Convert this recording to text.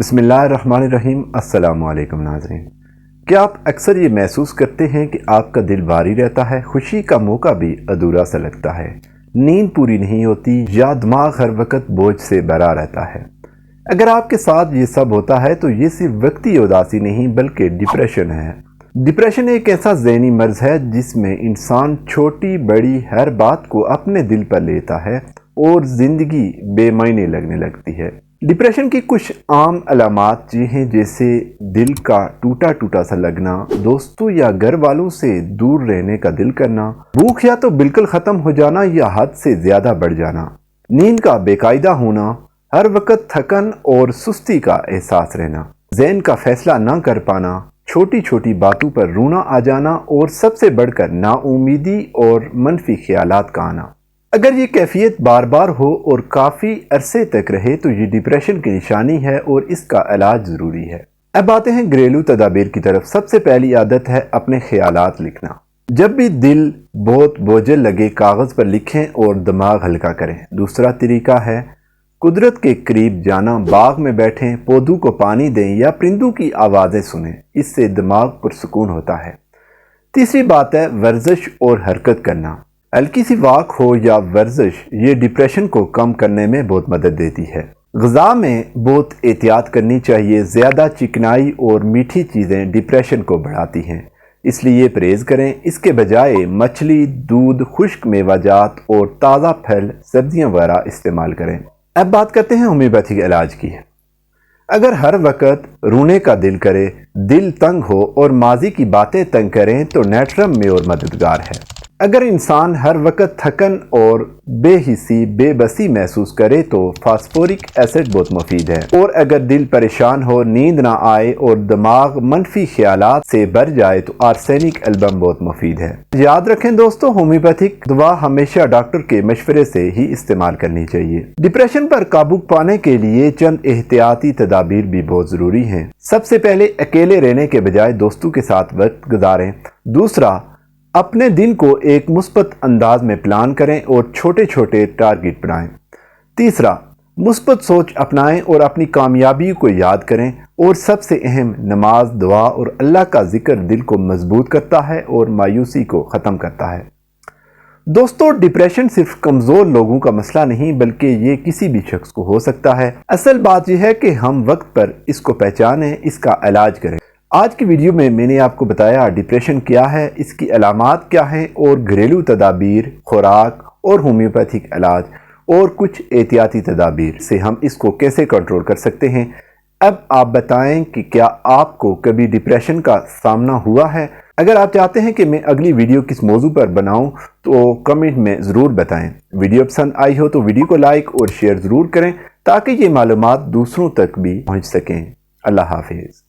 बिस्मिल्लाहिर्रहमानिर्रहीम। अस्सलाम वालेकुम नाज़रीन। क्या आप अक्सर ये महसूस करते हैं कि आपका दिल भारी रहता है, खुशी का मौका भी अधूरा सा लगता है, नींद पूरी नहीं होती या दिमाग हर वक्त बोझ से भरा रहता है? अगर आपके साथ ये सब होता है तो ये सिर्फ वक्ती उदासी नहीं बल्कि डिप्रेशन है। डिप्रेशन एक ऐसा ज़हनी मर्ज़ है जिसमें इंसान छोटी बड़ी हर बात को अपने दिल पर लेता है और ज़िंदगी बेमायने लगने लगती है। डिप्रेशन की कुछ आम अलामात ये हैं, जैसे दिल का टूटा टूटा सा लगना, दोस्तों या घर वालों से दूर रहने का दिल करना, भूख या तो बिल्कुल ख़त्म हो जाना या हद से ज़्यादा बढ़ जाना, नींद का बेकायदा होना, हर वक्त थकन और सुस्ती का एहसास रहना, ज़हन का फैसला ना कर पाना, छोटी छोटी बातों पर रोना आ जाना और सबसे बढ़कर नाउमीदी और मनफी ख्यालात का आना। अगर ये कैफियत बार बार हो और काफ़ी अरसे तक रहे तो ये डिप्रेशन की निशानी है और इसका इलाज ज़रूरी है। अब आते हैं घरेलू तदाबीर की तरफ। सबसे पहली आदत है अपने ख्यालात लिखना। जब भी दिल बहुत बोझल लगे कागज़ पर लिखें और दिमाग हल्का करें। दूसरा तरीका है कुदरत के करीब जाना, बाग में बैठें, पौधों को पानी दें या परिंदों की आवाज़ें सुनें, इससे दिमाग पुरसुकून होता है। तीसरी बात है वर्जिश और हरकत करना। हल्की सी वॉक हो या वर्जिश ये डिप्रेशन को कम करने में बहुत मदद देती है। ग़िज़ा में बहुत एहतियात करनी चाहिए। ज़्यादा चिकनाई और मीठी चीज़ें डिप्रेशन को बढ़ाती हैं, इसलिए परहेज़ करें। इसके बजाय मछली, दूध, खुश्क मेवाजात और ताज़ा फल, सब्जियां वगैरह इस्तेमाल करें। अब बात करते हैं होम्योपैथिक इलाज की। अगर हर वक्त रोने का दिल करे, दिल तंग हो और माजी की बातें तंग करें तो नेट्रम में और मददगार है। अगर इंसान हर वक्त थकन और बेहिसी बेबसी महसूस करे तो फास्फोरिक एसिड बहुत मुफीद है। और अगर दिल परेशान हो, नींद ना आए और दिमाग मनफी ख्यालात से भर जाए तो आर्सेनिक एल्बम बहुत मुफीद है। याद रखें दोस्तों, होम्योपैथिक दवा हमेशा डॉक्टर के मशवरे से ही इस्तेमाल करनी चाहिए। डिप्रेशन पर काबू पाने के लिए चंद एहतियाती तदाबीर भी बहुत ज़रूरी हैं। सबसे पहले अकेले रहने के बजाय दोस्तों के साथ वक्त गुजारें। दूसरा, अपने दिन को एक मुस्बत अंदाज में प्लान करें और छोटे छोटे टारगेट बनाएं। तीसरा, मुस्बत सोच अपनाएं और अपनी कामयाबी को याद करें। और सबसे अहम, नमाज, दुआ और अल्लाह का जिक्र दिल को मजबूत करता है और मायूसी को ख़त्म करता है। दोस्तों, डिप्रेशन सिर्फ कमज़ोर लोगों का मसला नहीं बल्कि ये किसी भी शख्स को हो सकता है। असल बात यह है कि हम वक्त पर इसको पहचानें, इसका इलाज करें। आज की वीडियो में मैंने आपको बताया डिप्रेशन क्या है, इसकी अलामात क्या हैं और घरेलू तदाबीर, खुराक और होम्योपैथिक इलाज और कुछ एहतियाती तदाबीर से हम इसको कैसे कंट्रोल कर सकते हैं। अब आप बताएं कि क्या आपको कभी डिप्रेशन का सामना हुआ है। अगर आप चाहते हैं कि मैं अगली वीडियो किस मौजू पर बनाऊं तो कमेंट में ज़रूर बताएं। वीडियो पसंद आई हो तो वीडियो को लाइक और शेयर ज़रूर करें ताकि ये मालूमात दूसरों तक भी पहुँच सकें। अल्लाह हाफिज़।